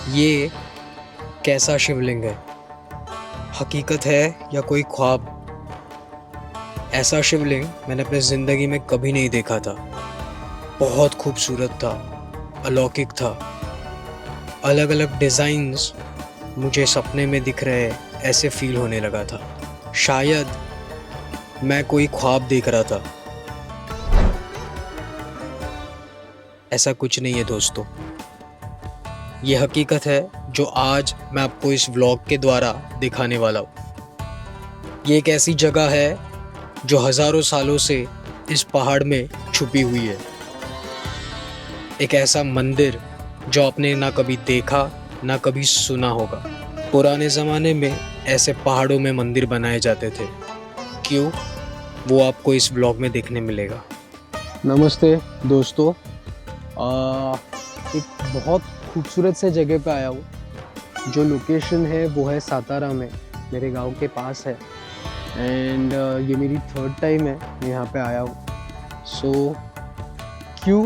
ये कैसा शिवलिंग है? हकीकत है या कोई ख्वाब? ऐसा शिवलिंग मैंने अपने ज़िंदगी में कभी नहीं देखा था। बहुत खूबसूरत था, अलौकिक था। अलग अलग डिज़ाइंस मुझे सपने में दिख रहे, ऐसे फील होने लगा था। शायद मैं कोई ख्वाब देख रहा था। ऐसा कुछ नहीं है दोस्तों, ये हकीकत है जो आज मैं आपको इस व्लॉग के द्वारा दिखाने वाला हूँ। ये एक ऐसी जगह है जो हज़ारों सालों से इस पहाड़ में छुपी हुई है। एक ऐसा मंदिर जो आपने ना कभी देखा ना कभी सुना होगा। पुराने ज़माने में ऐसे पहाड़ों में मंदिर बनाए जाते थे। क्यों? वो आपको इस व्लॉग में देखने मिलेगा। नमस्ते दोस्तों, एक बहुत खूबसूरत से जगह पे आया हूँ। जो लोकेशन है वो है सातारा में, मेरे गांव के पास है। एंड ये मेरी थर्ड टाइम है मैं यहाँ पे आया हूँ। क्यों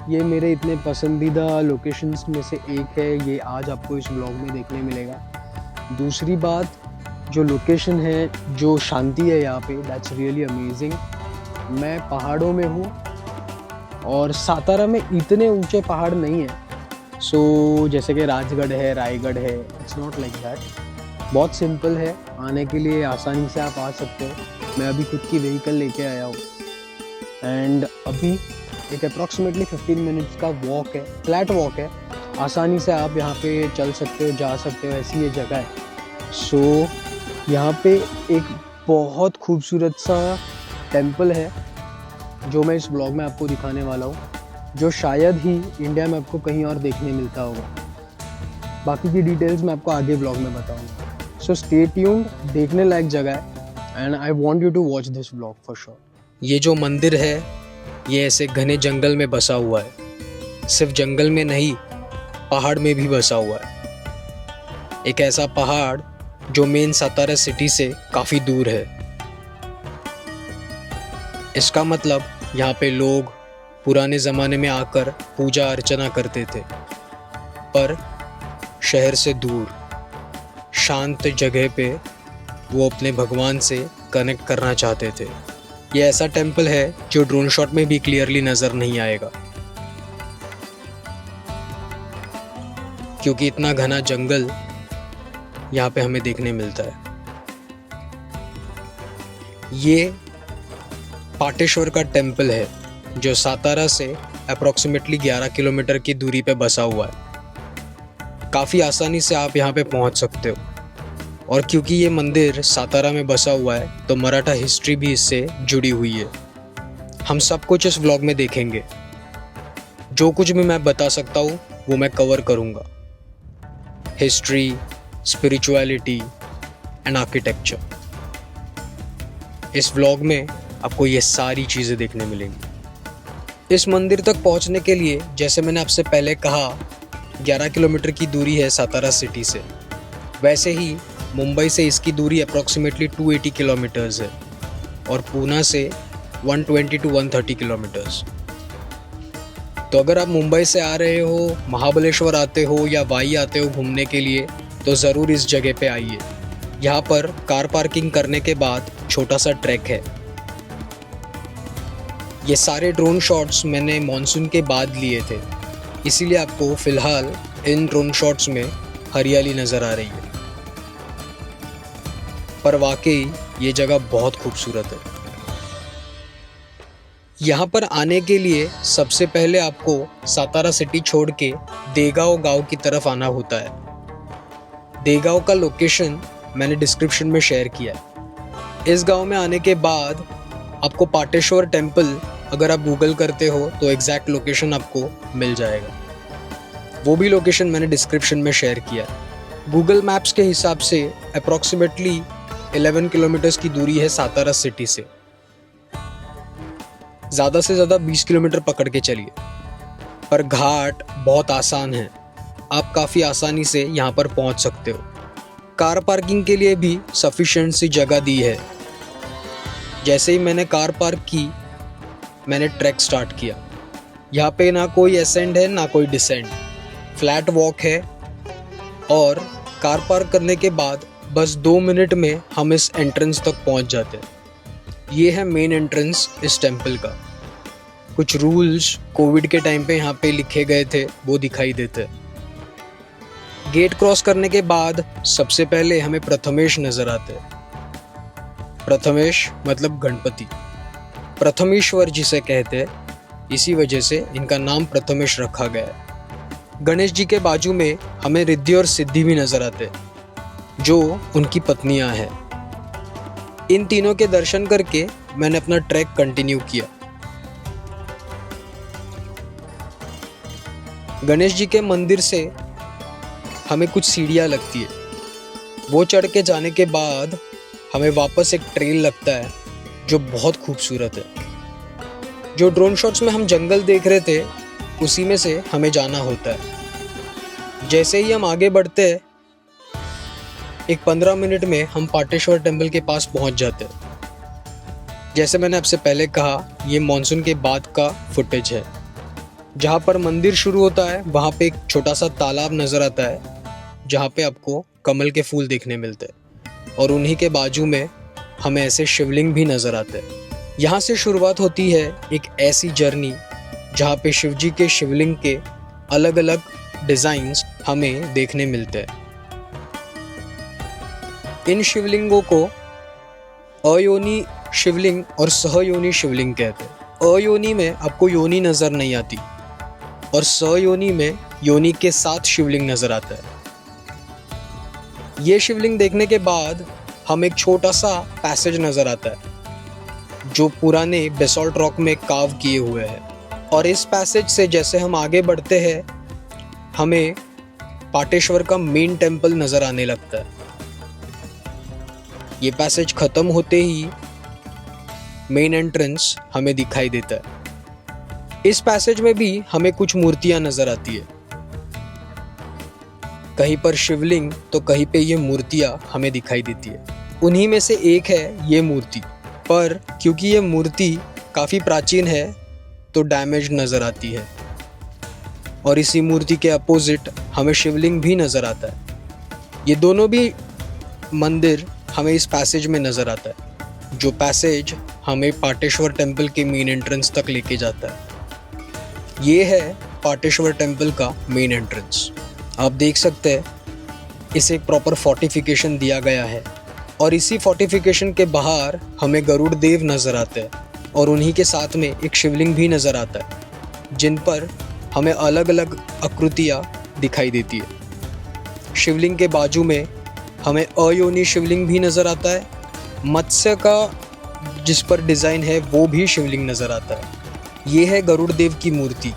ये मेरे इतने पसंदीदा लोकेशंस में से एक है, ये आज आपको इस व्लॉग में देखने मिलेगा। दूसरी बात, जो लोकेशन है, जो शांति है यहाँ पे, दैट्स रियली अमेजिंग। मैं पहाड़ों में हूँ और सातारा में इतने ऊंचे पहाड़ नहीं है। जैसे कि राजगढ़ है, रायगढ़ है, इट्स नॉट लाइक दैट। बहुत सिंपल है, आने के लिए आसानी से आप आ सकते हो। मैं अभी खुद की व्हीकल लेके आया हूँ एंड अभी एक अप्रॉक्सीमेटली 15 मिनट्स का वॉक है, फ्लैट वॉक है। आसानी से आप यहाँ पे चल सकते हो, जा सकते हो, ऐसी ये जगह है। यहाँ पे एक बहुत खूबसूरत सा टेम्पल है जो मैं इस ब्लॉग में आपको दिखाने वाला हूँ, जो शायद ही इंडिया में आपको कहीं और देखने मिलता होगा। बाकी की डिटेल्स मैं आपको आगे ब्लॉग में बताऊँगा। स्टे ट्यून्ड, देखने लायक जगह है and I want you to watch this blog for sure. ये जो मंदिर है ये ऐसे घने जंगल में बसा हुआ है। सिर्फ जंगल में नहीं, पहाड़ में भी बसा हुआ है। एक ऐसा पहाड़ जो मेन सातारा सिटी से काफ़ी दूर है। इसका मतलब यहाँ पे लोग पुराने ज़माने में आकर पूजा अर्चना करते थे, पर शहर से दूर शांत जगह पे वो अपने भगवान से कनेक्ट करना चाहते थे। ये ऐसा टेम्पल है जो ड्रोन शॉट में भी क्लियरली नज़र नहीं आएगा, क्योंकि इतना घना जंगल यहाँ पे हमें देखने मिलता है। ये पाटेश्वर का टेम्पल है जो सातारा से अप्रॉक्सीमेटली 11 किलोमीटर की दूरी पे बसा हुआ है। काफ़ी आसानी से आप यहाँ पे पहुँच सकते हो। और क्योंकि ये मंदिर सातारा में बसा हुआ है तो मराठा हिस्ट्री भी इससे जुड़ी हुई है। हम सब कुछ इस व्लॉग में देखेंगे। जो कुछ भी मैं बता सकता हूँ वो मैं कवर करूँगा। History, spirituality and architecture. इस व्लॉग में आपको ये सारी चीज़ें देखने मिलेंगी। इस मंदिर तक पहुँचने के लिए, जैसे मैंने आपसे पहले कहा, 11 किलोमीटर की दूरी है सातारा सिटी से। वैसे ही मुंबई से इसकी दूरी अप्रॉक्सीमेटली 280 किलोमीटर्स है और पूना से 120 टू 130 किलोमीटर्स। तो अगर आप मुंबई से आ रहे हो, महाबलेश्वर आते हो या वाई आते हो घूमने के लिए, तो ज़रूर इस जगह पे आइए। यहाँ पर कार पार्किंग करने के बाद छोटा सा ट्रैक है। ये सारे ड्रोन शॉट्स मैंने मॉनसून के बाद लिए थे, इसीलिए आपको फ़िलहाल इन ड्रोन शॉट्स में हरियाली नज़र आ रही है, पर वाकई ये जगह बहुत खूबसूरत है। यहाँ पर आने के लिए सबसे पहले आपको सातारा सिटी छोड़ के देगांव गांव की तरफ आना होता है। देगांव का लोकेशन मैंने डिस्क्रिप्शन में शेयर किया है। इस गांव में आने के बाद आपको पाटेश्वर टेम्पल, अगर आप गूगल करते हो तो एग्जैक्ट लोकेशन आपको मिल जाएगा। वो भी लोकेशन मैंने डिस्क्रिप्शन में शेयर किया है। गूगल मैप्स के हिसाब से अप्रॉक्सीमेटली 11 किलोमीटर्स की दूरी है सातारा सिटी से। ज़्यादा से ज़्यादा 20 किलोमीटर पकड़ के चलिए, पर घाट बहुत आसान है। आप काफ़ी आसानी से यहाँ पर पहुँच सकते हो। कार पार्किंग के लिए भी सफिशिएंट सी जगह दी है। जैसे ही मैंने कार पार्क की, मैंने ट्रैक स्टार्ट किया। यहाँ पे ना कोई असेंड है ना कोई डिसेंड, फ्लैट वॉक है और कार पार्क करने के बाद बस 2 मिनट में हम इस एंट्रेंस तक पहुंच जाते हैं। ये है मेन एंट्रेंस इस टेंपल का। कुछ रूल्स कोविड के टाइम पे यहाँ पे लिखे गए थे, वो दिखाई देते। गेट क्रॉस करने के बाद सबसे पहले हमें प्रथमेश नजर आते हैं। प्रथमेश मतलब गणपति, प्रथमेश्वर जिसे कहते हैं, इसी वजह से इनका नाम प्रथमेश रखा गया है। गणेश जी के बाजू में हमें रिद्धि और सिद्धि भी नजर आते हैं, जो उनकी पत्नियां हैं। इन तीनों के दर्शन करके मैंने अपना ट्रैक कंटिन्यू किया। गणेश जी के मंदिर से हमें कुछ सीढ़ियाँ लगती है, वो चढ़ के जाने के बाद हमें वापस एक ट्रेल लगता है जो बहुत खूबसूरत है। जो ड्रोन शॉट्स में हम जंगल देख रहे थे, उसी में से हमें जाना होता है। जैसे ही हम आगे बढ़ते हैं, एक 15 मिनट में हम पाटेश्वर टेम्पल के पास पहुंच जाते हैं। जैसे मैंने आपसे पहले कहा, ये मॉनसून के बाद का फुटेज है। जहाँ पर मंदिर शुरू होता है वहाँ पे एक छोटा सा तालाब नज़र आता है, जहाँ पे आपको कमल के फूल देखने मिलते हैं, और उन्हीं के बाजू में हमें ऐसे शिवलिंग भी नज़र आते हैं। यहाँ से शुरुआत होती है एक ऐसी जर्नी जहाँ पे शिव जी के शिवलिंग के अलग अलग डिज़ाइंस हमें देखने मिलते हैं। इन शिवलिंगों को अयोनि शिवलिंग और सहयोनि शिवलिंग कहते हैं। अयोनि में आपको योनि नज़र नहीं आती, और सहयोनि में योनि के साथ शिवलिंग नज़र आता है। ये शिवलिंग देखने के बाद हमें एक छोटा सा पैसेज नज़र आता है, जो पुराने बेसॉल्ट रॉक में कार्व किए हुए हैं। और इस पैसेज से जैसे हम आगे बढ़ते हैं, हमें पाटेश्वर का मेन टेम्पल नज़र आने लगता है। ये पैसेज ख़त्म होते ही मेन एंट्रेंस हमें दिखाई देता है। इस पैसेज में भी हमें कुछ मूर्तियाँ नज़र आती है, कहीं पर शिवलिंग तो कहीं पे ये मूर्तियाँ हमें दिखाई देती है। उन्हीं में से एक है ये मूर्ति, पर क्योंकि ये मूर्ति काफ़ी प्राचीन है तो डैमेज नज़र आती है। और इसी मूर्ति के अपोजिट हमें शिवलिंग भी नज़र आता है। ये दोनों भी मंदिर हमें इस पैसेज में नज़र आता है, जो पैसेज हमें पाटेश्वर टेम्पल के मेन एंट्रेंस तक लेके जाता है। ये है पाटेश्वर टेम्पल का मेन एंट्रेंस। आप देख सकते हैं, इसे एक प्रॉपर फोर्टिफिकेशन दिया गया है, और इसी फोर्टिफिकेशन के बाहर हमें गरुड़ देव नज़र आते हैं, और उन्हीं के साथ में एक शिवलिंग भी नज़र आता है, जिन पर हमें अलग अलग आकृतियाँ दिखाई देती है। शिवलिंग के बाजू में हमें अयोनि शिवलिंग भी नज़र आता है। मत्स्य का जिस पर डिज़ाइन है वो भी शिवलिंग नज़र आता है। ये है गरुड़ देव की मूर्ति।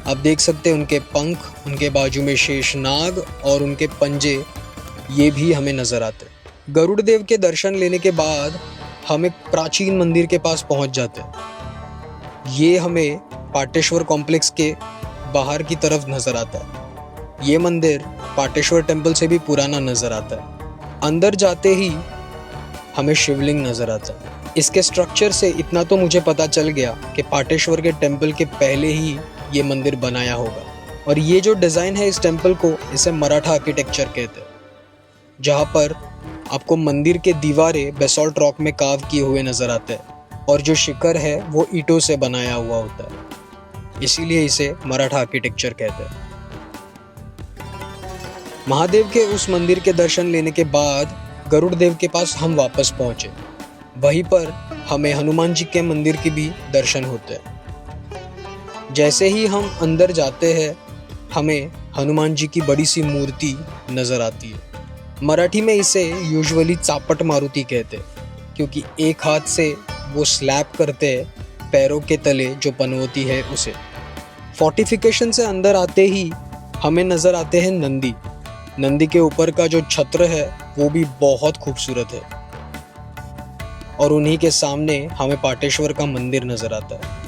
आप देख सकते हैं उनके पंख, उनके बाजू में शेषनाग और उनके पंजे, ये भी हमें नज़र आते हैं। गरुड़ देव के दर्शन लेने के बाद हम एक प्राचीन मंदिर के पास पहुंच जाते हैं। ये हमें पाटेश्वर कॉम्प्लेक्स के बाहर की तरफ नज़र आता है। ये मंदिर पाटेश्वर टेम्पल से भी पुराना नज़र आता है। अंदर जाते ही हमें शिवलिंग नज़र आता है। इसके स्ट्रक्चर से इतना तो मुझे पता चल गया कि पाटेश्वर के टेम्पल के पहले ही ये मंदिर बनाया होगा। और ये जो डिज़ाइन है इस टेम्पल को, इसे मराठा आर्किटेक्चर कहते हैं, जहाँ पर आपको मंदिर के दीवारें बेसॉल्ट रॉक में कार्व किए हुए नज़र आते हैं, और जो शिखर है वो ईंटों से बनाया हुआ होता है, इसीलिए इसे मराठा आर्किटेक्चर कहते हैं। महादेव के उस मंदिर के दर्शन लेने के बाद गरुड़ देव के पास हम वापस पहुँचे। वहीं पर हमें हनुमान जी के मंदिर की भी दर्शन होते हैं। जैसे ही हम अंदर जाते हैं, हमें हनुमान जी की बड़ी सी मूर्ति नज़र आती है। मराठी में इसे यूजुअली चापट मारुति कहते हैं, क्योंकि एक हाथ से वो स्लैप करते हैं पैरों के तले जो पनवती है उसे। फोर्टिफिकेशन से अंदर आते ही हमें नज़र आते हैं नंदी। नंदी के ऊपर का जो छत्र है वो भी बहुत खूबसूरत है, और उन्हीं के सामने हमें पाटेश्वर का मंदिर नज़र आता है।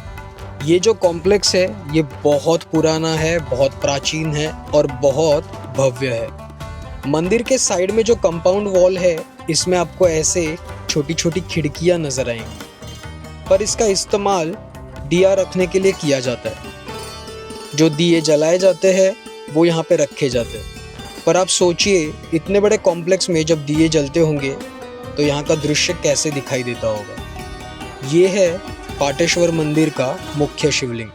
ये जो कॉम्प्लेक्स है ये बहुत पुराना है, बहुत प्राचीन है और बहुत भव्य है। मंदिर के साइड में जो कंपाउंड वॉल है, इसमें आपको ऐसे छोटी छोटी खिड़कियां नजर आएंगी, पर इसका इस्तेमाल दिया रखने के लिए किया जाता है। जो दिए जलाए जाते हैं वो यहाँ पे रखे जाते हैं। पर आप सोचिए इतने बड़े कॉम्प्लेक्स में जब दिए जलते होंगे तो यहाँ का दृश्य कैसे दिखाई देता होगा। ये है पाटेश्वर मंदिर का मुख्य शिवलिंग।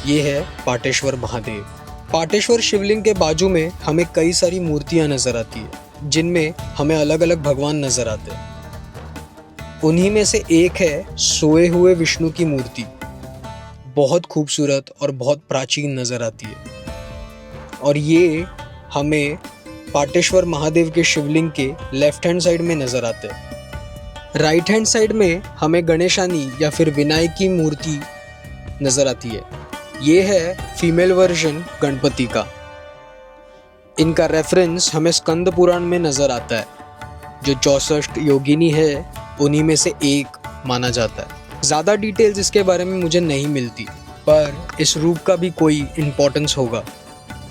ये है पाटेश्वर महादेव। पाटेश्वर शिवलिंग के बाजू में हमें कई सारी मूर्तियां नजर आती है जिनमें हमें अलग अलग भगवान नजर आते हैं। उन्हीं में से एक है सोए हुए विष्णु की मूर्ति। बहुत खूबसूरत और बहुत प्राचीन नजर आती है और ये हमें पाटेश्वर महादेव के शिवलिंग के लेफ्ट हैंड साइड में नजर आते हैं। राइट हैंड साइड में हमें गणेशानी या फिर विनायक की मूर्ति नजर आती है। ये है फीमेल वर्जन गणपति का। इनका रेफरेंस हमें स्कंद पुराण में नजर आता है, जो 64 योगिनी है उन्हीं में से एक माना जाता है। ज़्यादा डिटेल्स इसके बारे में मुझे नहीं मिलती, पर इस रूप का भी कोई इम्पोर्टेंस होगा,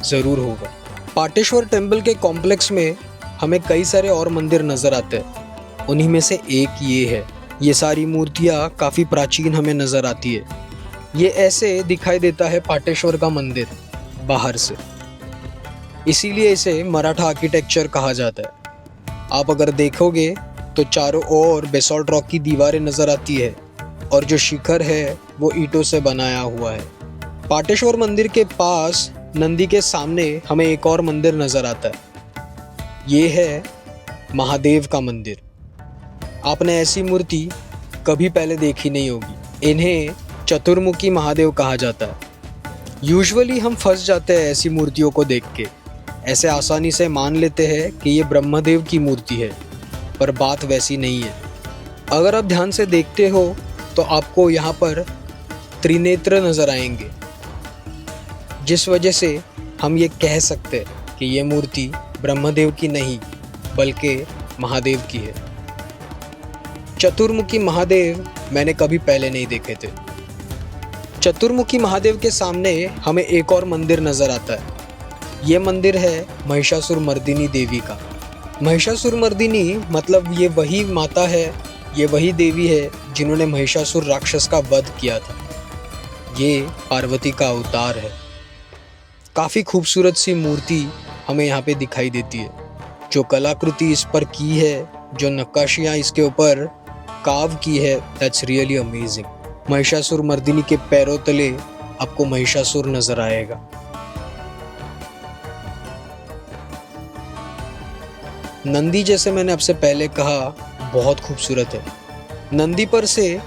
ज़रूर होगा। पाटेश्वर टेम्पल के कॉम्प्लेक्स में हमें कई सारे और मंदिर नज़र आते हैं। उन्हीं में से एक ये है। ये सारी मूर्तियाँ काफ़ी प्राचीन हमें नज़र आती है। ये ऐसे दिखाई देता है पाटेश्वर का मंदिर बाहर से, इसीलिए इसे मराठा आर्किटेक्चर कहा जाता है। आप अगर देखोगे तो चारों ओर बेसॉल्ट रॉक की दीवारें नज़र आती है और जो शिखर है वो ईंटों से बनाया हुआ है। पाटेश्वर मंदिर के पास नंदी के सामने हमें एक और मंदिर नज़र आता है। ये है महादेव का मंदिर। आपने ऐसी मूर्ति कभी पहले देखी नहीं होगी। इन्हें चतुर्मुखी महादेव कहा जाता है। यूजुअली हम फंस जाते हैं ऐसी मूर्तियों को देख के, ऐसे आसानी से मान लेते हैं कि ये ब्रह्मदेव की मूर्ति है, पर बात वैसी नहीं है। अगर आप ध्यान से देखते हो तो आपको यहाँ पर त्रिनेत्र नजर आएंगे, जिस वजह से हम ये कह सकते हैं कि ये मूर्ति ब्रह्मदेव की नहीं बल्कि महादेव की है। चतुर्मुखी महादेव मैंने कभी पहले नहीं देखे थे। चतुर्मुखी महादेव के सामने हमें एक और मंदिर नजर आता है। ये मंदिर है महिषासुर मर्दिनी देवी का। महिषासुर मर्दिनी मतलब ये वही माता है, ये वही देवी है जिन्होंने महिषासुर राक्षस का वध किया था। ये पार्वती का अवतार है। काफ़ी खूबसूरत सी मूर्ति हमें यहाँ पे दिखाई देती है। जो कलाकृति इस पर की है, जो नक्काशियाँ इसके ऊपर काव की है, that's really amazing. Mahishasura Mardini के पैरों तले आपको महिषासुर नजर आएगा। नंदी, जैसे मैंने आपसे पहले कहा, बहुत खूबसूरत है। नंदी पर से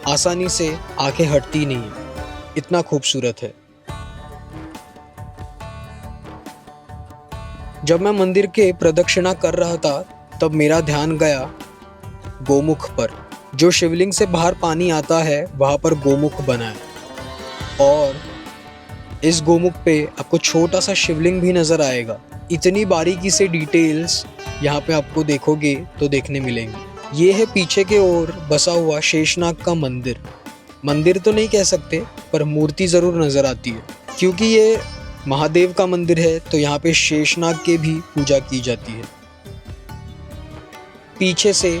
आसानी से आंखें हटती नहीं है, इतना खूबसूरत है। जब मैं मंदिर के प्रदक्षिणा कर रहा था तब मेरा ध्यान गया गोमुख पर। जो शिवलिंग से बाहर पानी आता है वहाँ पर गोमुख बना है और इस गोमुख पे आपको छोटा सा शिवलिंग भी नज़र आएगा। इतनी बारीकी से डिटेल्स यहाँ पे आपको देखोगे तो देखने मिलेंगी। ये है पीछे के ओर बसा हुआ शेषनाग का मंदिर। मंदिर तो नहीं कह सकते, पर मूर्ति ज़रूर नज़र आती है। क्योंकि ये महादेव का मंदिर है तो यहाँ पे शेषनाग के भी पूजा की जाती है। पीछे से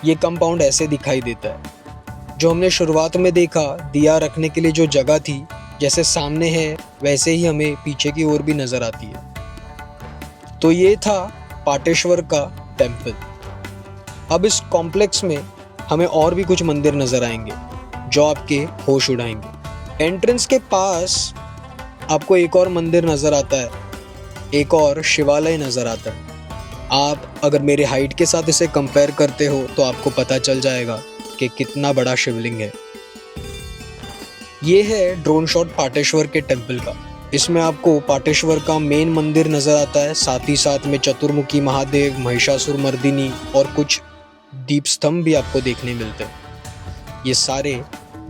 ये कंपाउंड ऐसे दिखाई देता है। जो हमने शुरुआत में देखा, दिया रखने के लिए जो जगह थी, जैसे सामने है वैसे ही हमें पीछे की ओर भी नज़र आती है। तो ये था पाटेश्वर का टेम्पल। अब इस कॉम्प्लेक्स में हमें और भी कुछ मंदिर नज़र आएंगे जो आपके होश उड़ाएंगे। एंट्रेंस के पास आपको एक और मंदिर नज़र आता है, एक और शिवालय नज़र आता है। आप अगर मेरे हाइट के साथ इसे कंपेयर करते हो तो आपको पता चल जाएगा कि कितना बड़ा शिवलिंग है। ये है ड्रोन शॉट पाटेश्वर के टेम्पल का। इसमें आपको पाटेश्वर का मेन मंदिर नज़र आता है, साथ ही साथ में चतुर्मुखी महादेव, महिषासुर मर्दिनी और कुछ दीप स्तंभ भी आपको देखने मिलते हैं। ये सारे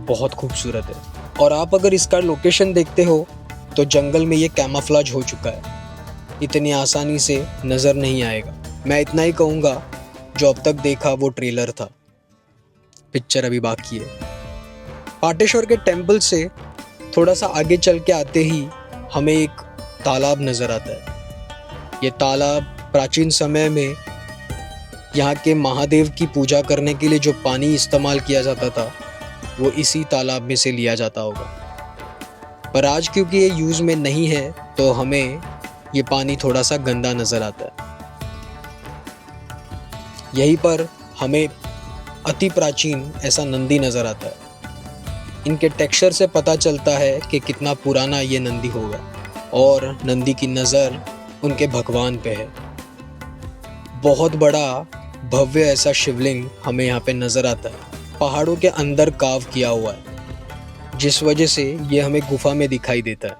बहुत खूबसूरत है और आप अगर इसका लोकेशन देखते हो तो जंगल में ये कैमोफ्लेज हो चुका है, इतनी आसानी से नज़र नहीं आएगा। मैं इतना ही कहूँगा, जो अब तक देखा वो ट्रेलर था, पिक्चर अभी बाकी है। पाटेश्वर के टेम्पल से थोड़ा सा आगे चल के आते ही हमें एक तालाब नज़र आता है। ये तालाब प्राचीन समय में यहाँ के महादेव की पूजा करने के लिए जो पानी इस्तेमाल किया जाता था वो इसी तालाब में से लिया जाता होगा, पर आज क्योंकि ये यूज़ में नहीं है तो हमें ये पानी थोड़ा सा गंदा नज़र आता है। यहीं पर हमें अति प्राचीन ऐसा नंदी नज़र आता है। इनके टेक्सचर से पता चलता है कि कितना पुराना ये नंदी होगा और नंदी की नज़र उनके भगवान पे है। बहुत बड़ा भव्य ऐसा शिवलिंग हमें यहाँ पे नज़र आता है, पहाड़ों के अंदर कार्व किया हुआ है, जिस वजह से ये हमें गुफा में दिखाई देता है।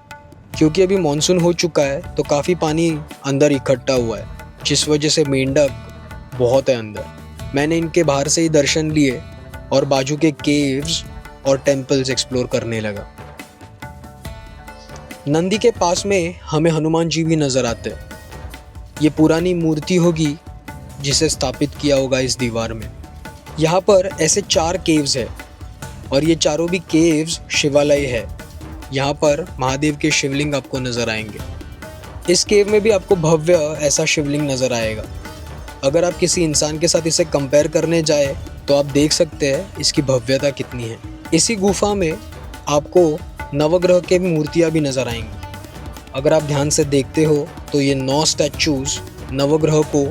क्योंकि अभी मॉनसून हो चुका है तो काफ़ी पानी अंदर इकट्ठा हुआ है, जिस वजह से मेंढक बहुत है अंदर। मैंने इनके बाहर से ही दर्शन लिए और बाजू के केव्स और टेम्पल्स एक्सप्लोर करने लगा। नंदी के पास में हमें हनुमान जी भी नज़र आते हैं। ये पुरानी मूर्ति होगी जिसे स्थापित किया होगा इस दीवार में। यहाँ पर ऐसे 4 केव्स है और ये चारों भी केव्स शिवालय है। यहाँ पर महादेव के शिवलिंग आपको नज़र आएंगे। इस केव में भी आपको भव्य ऐसा शिवलिंग नज़र आएगा। अगर आप किसी इंसान के साथ इसे कंपेयर करने जाए तो आप देख सकते हैं इसकी भव्यता कितनी है। इसी गुफा में आपको नवग्रह के मूर्तियाँ भी नज़र आएंगी। अगर आप ध्यान से देखते हो तो ये 9 स्टैचूज नवग्रह को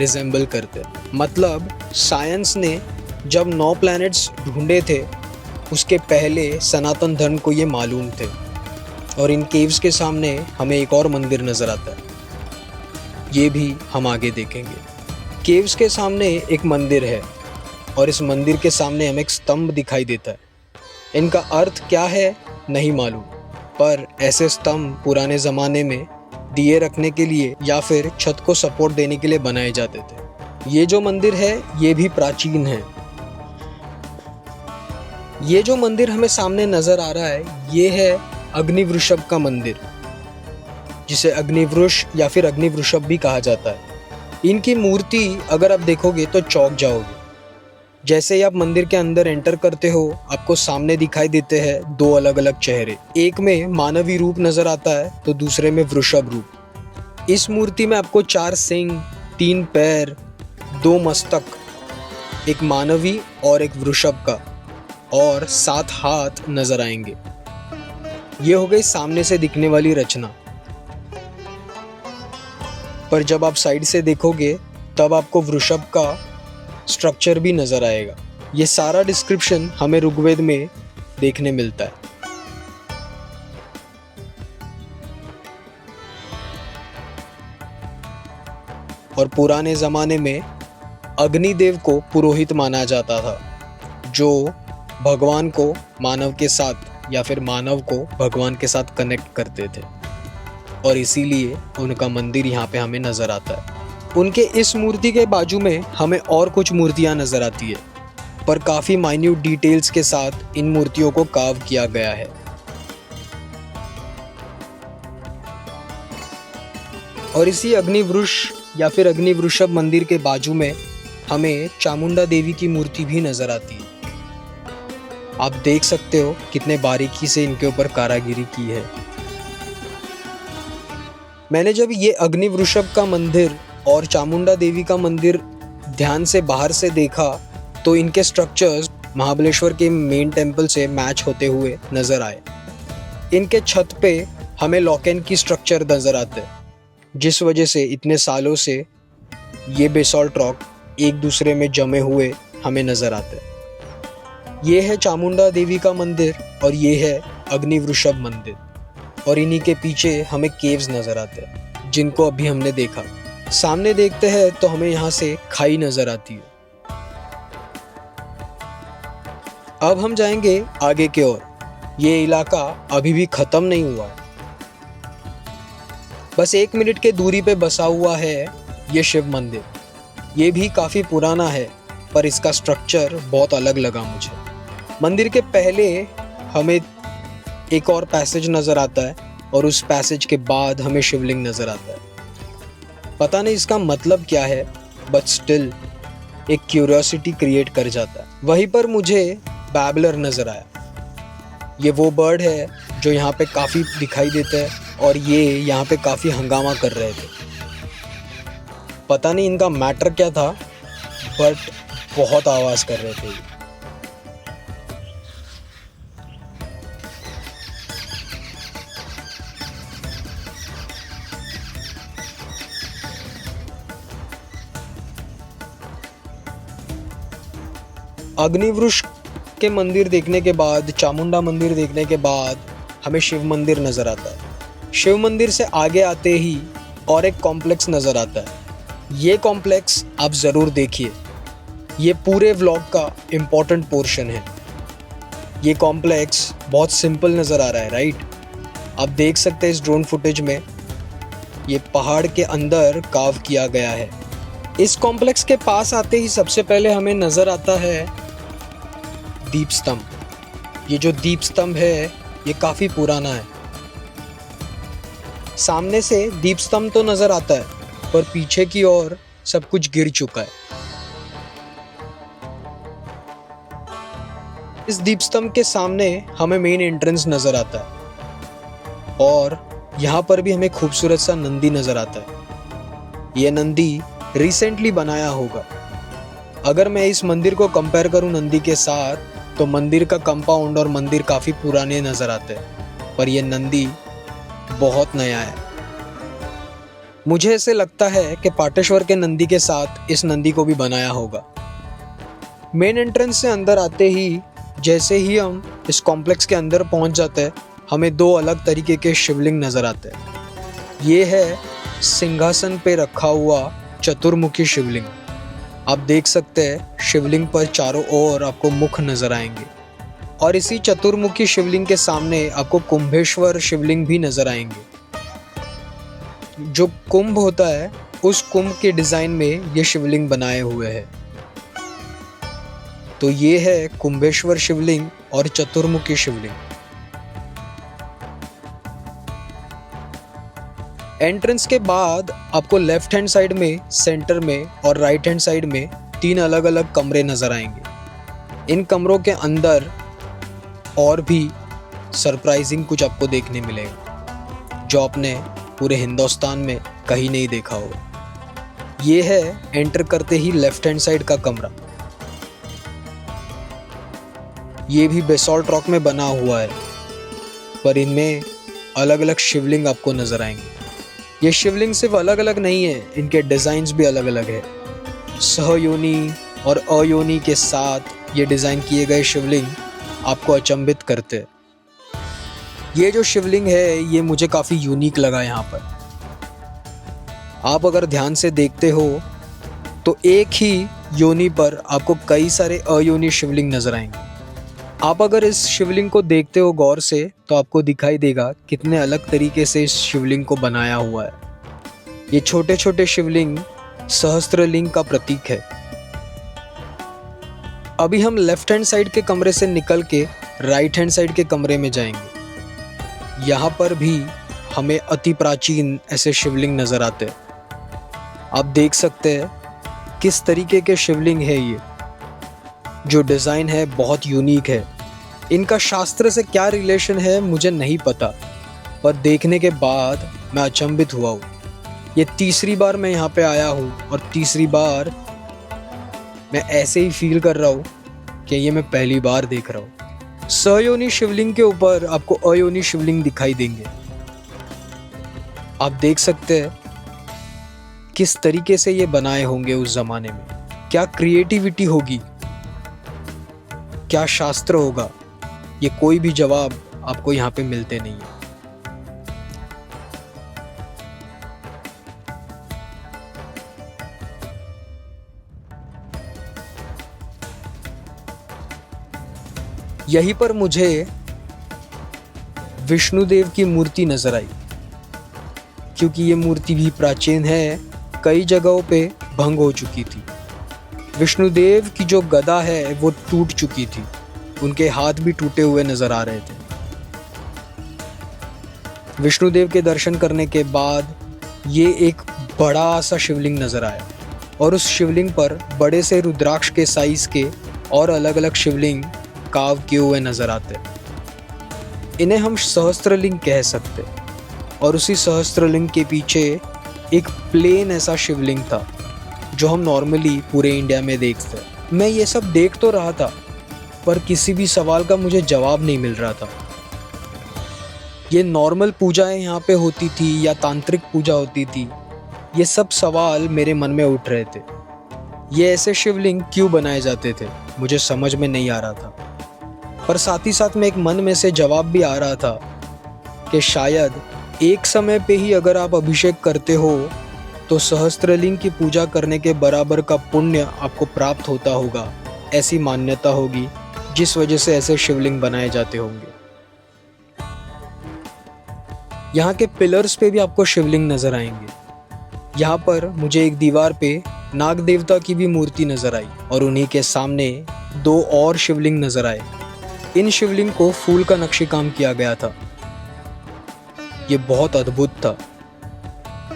रिजेंबल करते हैं। मतलब साइंस ने जब 9 प्लैनेट्स ढूंढे थे उसके पहले सनातन धर्म को ये मालूम थे। और इन केव्स के सामने हमें एक और मंदिर नज़र आता है, ये भी हम आगे देखेंगे। केव्स के सामने एक मंदिर है और इस मंदिर के सामने हमें एक स्तंभ दिखाई देता है। इनका अर्थ क्या है नहीं मालूम, पर ऐसे स्तंभ पुराने ज़माने में दिए रखने के लिए या फिर छत को सपोर्ट देने के लिए बनाए जाते थे। ये जो मंदिर है ये भी प्राचीन है। ये जो मंदिर हमें सामने नज़र आ रहा है ये है अग्निवृषभ का मंदिर, जिसे अग्निवृष या फिर अग्निवृषभ भी कहा जाता है। इनकी मूर्ति अगर आप देखोगे तो चौंक जाओगे। जैसे ही आप मंदिर के अंदर एंटर करते हो आपको सामने दिखाई देते हैं 2 अलग अलग चेहरे। एक में मानवी रूप नज़र आता है तो दूसरे में वृषभ रूप। इस मूर्ति में आपको 4 सिंग, 3 पैर, 2 मस्तक, एक मानवी और एक वृषभ का और 7 हाथ नज़र आएंगे। ये हो गई सामने से दिखने वाली रचना। पर जब आप साइड से देखोगे तब आपको वृषभ का स्ट्रक्चर भी नज़र आएगा। ये सारा डिस्क्रिप्शन हमें ऋग्वेद में देखने मिलता है। और पुराने ज़माने में अग्निदेव को पुरोहित माना जाता था, जो भगवान को मानव के साथ या फिर मानव को भगवान के साथ कनेक्ट करते थे। और इसीलिए उनका मंदिर यहाँ पे हमें नज़र आता है। उनके इस मूर्ति के बाजू में हमें और कुछ मूर्तियाँ नज़र आती है, पर काफ़ी माइन्यूट डिटेल्स के साथ इन मूर्तियों को कार्व किया गया है। और इसी अग्निवृष या फिर अग्निवृषभ मंदिर के बाजू में हमें चामुंडा देवी की मूर्ति भी नज़र आती है। आप देख सकते हो कितने बारीकी से इनके ऊपर कारागिरी की है। मैंने जब ये अग्निवृषभ का मंदिर और चामुंडा देवी का मंदिर ध्यान से बाहर से देखा तो इनके स्ट्रक्चर्स महाबलेश्वर के मेन टेम्पल से मैच होते हुए नज़र आए। इनके छत पे हमें लॉकेन की स्ट्रक्चर नज़र आते हैं, जिस वजह से इतने सालों से ये बेसॉल्ट रॉक एक दूसरे में जमे हुए हमें नज़र आते हैं। ये है चामुंडा देवी का मंदिर और ये है अग्निवृषभ मंदिर। और इन्हीं के पीछे हमें केव्स नज़र आते हैं जिनको अभी हमने देखा। सामने देखते हैं तो हमें यहाँ से खाई नज़र आती है। अब हम जाएंगे आगे की ओर। ये इलाका अभी भी ख़त्म नहीं हुआ है। बस 1 मिनट के दूरी पे बसा हुआ है ये शिव मंदिर। ये भी काफ़ी पुराना है, पर इसका स्ट्रक्चर बहुत अलग लगा मुझे। मंदिर के पहले हमें एक और पैसेज नज़र आता है और उस पैसेज के बाद हमें शिवलिंग नज़र आता है। पता नहीं इसका मतलब क्या है, बट स्टिल एक क्यूरियोसिटी क्रिएट कर जाता है। वहीं पर मुझे बैबलर नज़र आया। ये वो बर्ड है जो यहाँ पे काफ़ी दिखाई देता है और ये यहाँ पे काफ़ी हंगामा कर रहे थे। पता नहीं इनका मैटर क्या था, बट बहुत आवाज़ कर रहे थे ये। अग्निवृक्ष के मंदिर देखने के बाद, चामुंडा मंदिर देखने के बाद हमें शिव मंदिर नज़र आता है। शिव मंदिर से आगे आते ही और एक कॉम्प्लेक्स नज़र आता है। ये कॉम्प्लेक्स आप ज़रूर देखिए, ये पूरे व्लॉग का इम्पॉर्टेंट पोर्शन है। ये कॉम्प्लेक्स बहुत सिंपल नज़र आ रहा है, राइट? आप देख सकते हैं इस ड्रोन फुटेज में ये पहाड़ के अंदर कार्व किया गया है। इस कॉम्प्लेक्स के पास आते ही सबसे पहले हमें नज़र आता है दीप स्तंभ। ये जो दीप स्तंभ है ये काफ़ी पुराना है। सामने से दीप स्तंभ तो नज़र आता है, पर पीछे की ओर सब कुछ गिर चुका है। इस दीप स्तंभ के सामने हमें मेन एंट्रेंस नज़र आता है और यहाँ पर भी हमें खूबसूरत सा नंदी नज़र आता है। ये नंदी रिसेंटली बनाया होगा। अगर मैं इस मंदिर को कंपेयर करूँ नंदी के साथ, तो मंदिर का कंपाउंड और मंदिर काफ़ी पुराने नज़र आते हैं, पर यह नंदी बहुत नया है। मुझे ऐसे लगता है कि पाटेश्वर के नंदी के साथ इस नंदी को भी बनाया होगा। मेन एंट्रेंस से अंदर आते ही जैसे ही हम इस कॉम्प्लेक्स के अंदर पहुंच जाते हैं, हमें दो अलग तरीके के शिवलिंग नज़र आते हैं। ये है सिंहासन पे रखा हुआ चतुर्मुखी शिवलिंग। आप देख सकते हैं शिवलिंग पर चारों ओर आपको मुख नज़र आएंगे और इसी चतुर्मुखी शिवलिंग के सामने आपको कुंभेश्वर शिवलिंग भी नज़र आएंगे। जो कुंभ होता है उस कुंभ के डिज़ाइन में ये शिवलिंग बनाए हुए हैं। तो ये है कुंभेश्वर शिवलिंग और चतुर्मुखी शिवलिंग। एंट्रेंस के बाद आपको लेफ्ट हैंड साइड में, सेंटर में और राइट हैंड साइड में 3 अलग अलग कमरे नज़र आएंगे। इन कमरों के अंदर और भी सरप्राइजिंग कुछ आपको देखने मिलेगा जो आपने पूरे हिंदुस्तान में कहीं नहीं देखा होगा। ये है एंटर करते ही लेफ्ट हैंड साइड का कमरा। ये भी बेसॉल्ट रॉक में बना हुआ है, पर इनमें अलग अलग शिवलिंग आपको नज़र आएंगे। ये शिवलिंग सिर्फ अलग अलग नहीं है, इनके डिज़ाइंस भी अलग अलग है। सहयोनी और अयोनी के साथ ये डिज़ाइन किए गए शिवलिंग आपको अचंभित करते हैं। ये जो शिवलिंग है ये मुझे काफ़ी यूनिक लगा। यहाँ पर आप अगर ध्यान से देखते हो तो एक ही योनि पर आपको कई सारे अयोनी शिवलिंग नज़र आएंगे। आप अगर इस शिवलिंग को देखते हो गौर से तो आपको दिखाई देगा कितने अलग तरीके से इस शिवलिंग को बनाया हुआ है। ये छोटे छोटे शिवलिंग सहस्त्रलिंग का प्रतीक है। अभी हम लेफ्ट हैंड साइड के कमरे से निकल के राइट हैंड साइड के कमरे में जाएंगे। यहाँ पर भी हमें अति प्राचीन ऐसे शिवलिंग नज़र आते हैं। आप देख सकते हैं किस तरीके के शिवलिंग है ये। जो डिज़ाइन है बहुत यूनिक है। इनका शास्त्र से क्या रिलेशन है मुझे नहीं पता, पर देखने के बाद मैं अचंभित हुआ हूँ। ये तीसरी बार मैं यहाँ पे आया हूँ और तीसरी बार मैं ऐसे ही फील कर रहा हूँ कि ये मैं पहली बार देख रहा हूँ। सहयोनी शिवलिंग के ऊपर आपको अयोनी शिवलिंग दिखाई देंगे। आप देख सकते हैं किस तरीके से ये बनाए होंगे उस ज़माने में। क्या क्रिएटिविटी होगी, क्या शास्त्र होगा, ये कोई भी जवाब आपको यहाँ पे मिलते नहीं है। यहीं पर मुझे विष्णुदेव की मूर्ति नजर आई, क्योंकि ये मूर्ति भी प्राचीन है, कई जगहों पे भंग हो चुकी थी। विष्णुदेव की जो गदा है वो टूट चुकी थी, उनके हाथ भी टूटे हुए नजर आ रहे थे। विष्णुदेव के दर्शन करने के बाद ये एक बड़ा सा शिवलिंग नजर आया और उस शिवलिंग पर बड़े से रुद्राक्ष के साइज के और अलग अलग शिवलिंग कार्व किए हुए नजर आते। इन्हें हम सहस्त्रलिंग कह सकते। और उसी सहस्त्रलिंग के पीछे एक प्लेन ऐसा शिवलिंग था जो हम नॉर्मली पूरे इंडिया में देखते हैं। मैं ये सब देख तो रहा था, पर किसी भी सवाल का मुझे जवाब नहीं मिल रहा था। ये नॉर्मल पूजाएं यहाँ पे होती थी या तांत्रिक पूजा होती थी, ये सब सवाल मेरे मन में उठ रहे थे। ये ऐसे शिवलिंग क्यों बनाए जाते थे? मुझे समझ में नहीं आ रहा था, पर साथ ही साथ में एक मन में से जवाब भी आ रहा था कि शायद एक समय पे ही अगर आप अभिषेक करते हो तो सहस्त्रलिंग की पूजा करने के बराबर का पुण्य आपको प्राप्त होता होगा, ऐसी मान्यता होगी, जिस वजह से ऐसे शिवलिंग बनाए जाते होंगे। यहाँ के पिलर्स पे भी आपको शिवलिंग नजर आएंगे। यहाँ पर मुझे एक दीवार पे नाग देवता की भी मूर्ति नजर आई और उन्हीं के सामने 2 और शिवलिंग नजर आए। इन शिवलिंग को फूल का नक्शी काम किया गया था। ये बहुत अद्भुत था।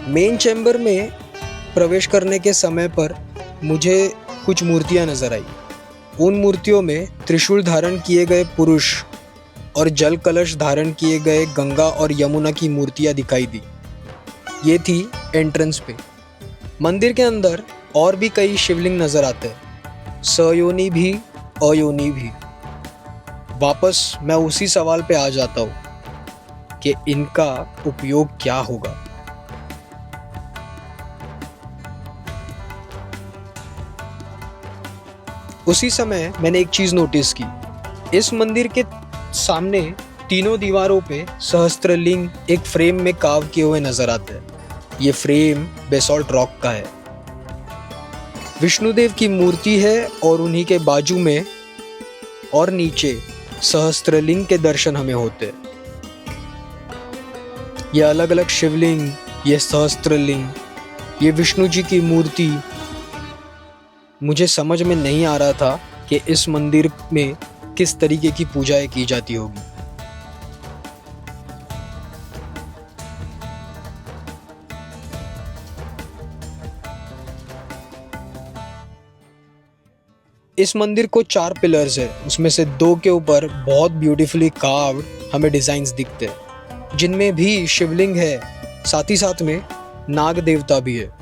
मेन चैम्बर में प्रवेश करने के समय पर मुझे कुछ मूर्तियां नजर आई। उन मूर्तियों में त्रिशूल धारण किए गए पुरुष और जल कलश धारण किए गए गंगा और यमुना की मूर्तियां दिखाई दी। ये थी एंट्रेंस पे। मंदिर के अंदर और भी कई शिवलिंग नजर आते हैं, सयोनी भी अयोनी भी। वापस मैं उसी सवाल पे आ जाता हूँ कि इनका उपयोग क्या होगा। उसी समय मैंने एक चीज नोटिस की। इस मंदिर के सामने तीनों दीवारों पे सहस्त्रलिंग एक फ्रेम में कार्व किए हुए नजर आते हैं। ये फ्रेम बेसॉल्ट रॉक का है। विष्णुदेव की मूर्ति है और उन्हीं के बाजू में और नीचे सहस्त्रलिंग के दर्शन हमें होते हैं। ये अलग अलग शिवलिंग, ये सहस्त्रलिंग, ये विष्णु जी की मूर्ति। मुझे समझ में नहीं आ रहा था कि इस मंदिर में किस तरीके की पूजाएं की जाती होगी। इस मंदिर को 4 पिलर्स है, उसमें से 2 के ऊपर बहुत ब्यूटीफुली कार्व्ड हमें डिजाइन्स दिखते हैं, जिनमें भी शिवलिंग है, साथ ही साथ में नाग देवता भी है।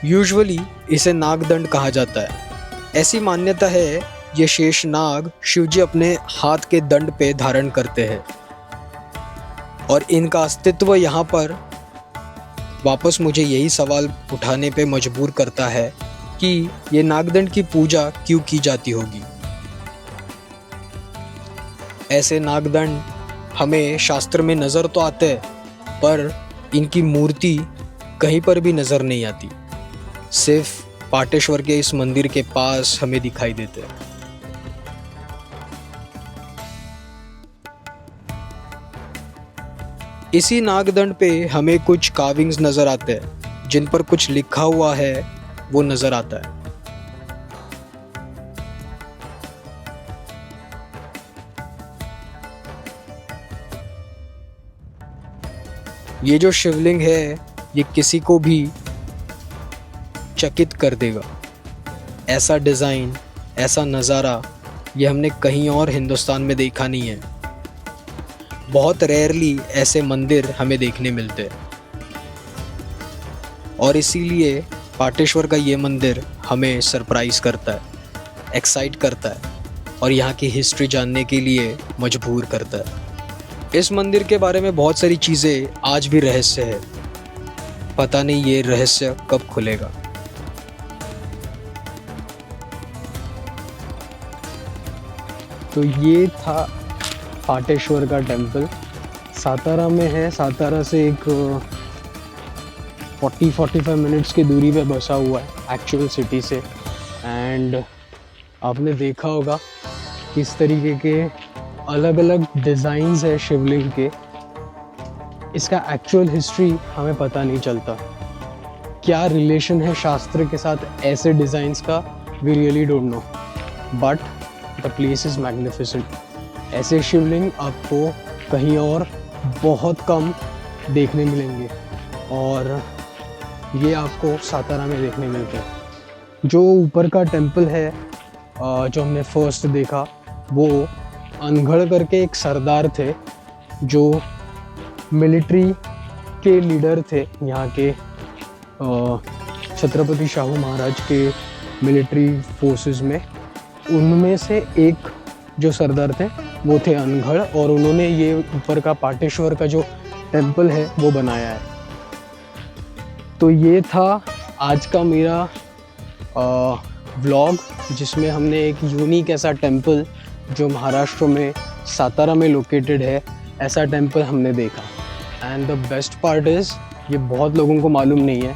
यूजुअली इसे नागदंड कहा जाता है। ऐसी मान्यता है ये शेष नाग शिवजी अपने हाथ के दंड पे धारण करते हैं और इनका अस्तित्व यहाँ पर वापस मुझे यही सवाल उठाने पे मजबूर करता है कि ये नागदंड की पूजा क्यों की जाती होगी। ऐसे नागदंड हमें शास्त्र में नज़र तो आते हैं, पर इनकी मूर्ति कहीं पर भी नज़र नहीं आती। सिर्फ पाटेश्वर के इस मंदिर के पास हमें दिखाई देते हैं। इसी नागदंड पे हमें कुछ कार्विंग्स नजर आते हैं, जिन पर कुछ लिखा हुआ है वो नजर आता है। ये जो शिवलिंग है ये किसी को भी चकित कर देगा। ऐसा डिज़ाइन, ऐसा नज़ारा ये हमने कहीं और हिंदुस्तान में देखा नहीं है। बहुत रेयरली ऐसे मंदिर हमें देखने मिलते हैं और इसीलिए पाटेश्वर का ये मंदिर हमें सरप्राइज़ करता है, एक्साइट करता है और यहाँ की हिस्ट्री जानने के लिए मजबूर करता है। इस मंदिर के बारे में बहुत सारी चीज़ें आज भी रहस्य है। पता नहीं ये रहस्य कब खुलेगा। तो ये था पाटेश्वर का टेम्पल। सातारा में है। सातारा से एक 40-45 मिनट्स की दूरी पे बसा हुआ है एक्चुअल सिटी से। एंड आपने देखा होगा किस तरीके के अलग अलग डिज़ाइंस है शिवलिंग के। इसका एक्चुअल हिस्ट्री हमें पता नहीं चलता, क्या रिलेशन है शास्त्र के साथ ऐसे डिज़ाइंस का, we really don't know, but the place is magnificent. ऐसे शिवलिंग आपको कहीं और बहुत कम देखने मिलेंगे और ये आपको सातारा में देखने मिलते हैं। जो ऊपर का टेम्पल है जो हमने फर्स्ट देखा, वो अनगढ़ करके एक सरदार थे जो मिलिट्री के लीडर थे यहाँ के। छत्रपति शाहू महाराज के मिलिट्री फोर्सेस में उनमें से एक जो सरदार थे वो थे अनगढ़, और उन्होंने ये ऊपर का पाटेश्वर का जो टेम्पल है वो बनाया है। तो ये था आज का मेरा व्लॉग जिसमें हमने एक यूनिक ऐसा टेंपल जो महाराष्ट्र में सातारा में लोकेटेड है, ऐसा टेंपल हमने देखा। And the best part is ये बहुत लोगों को मालूम नहीं है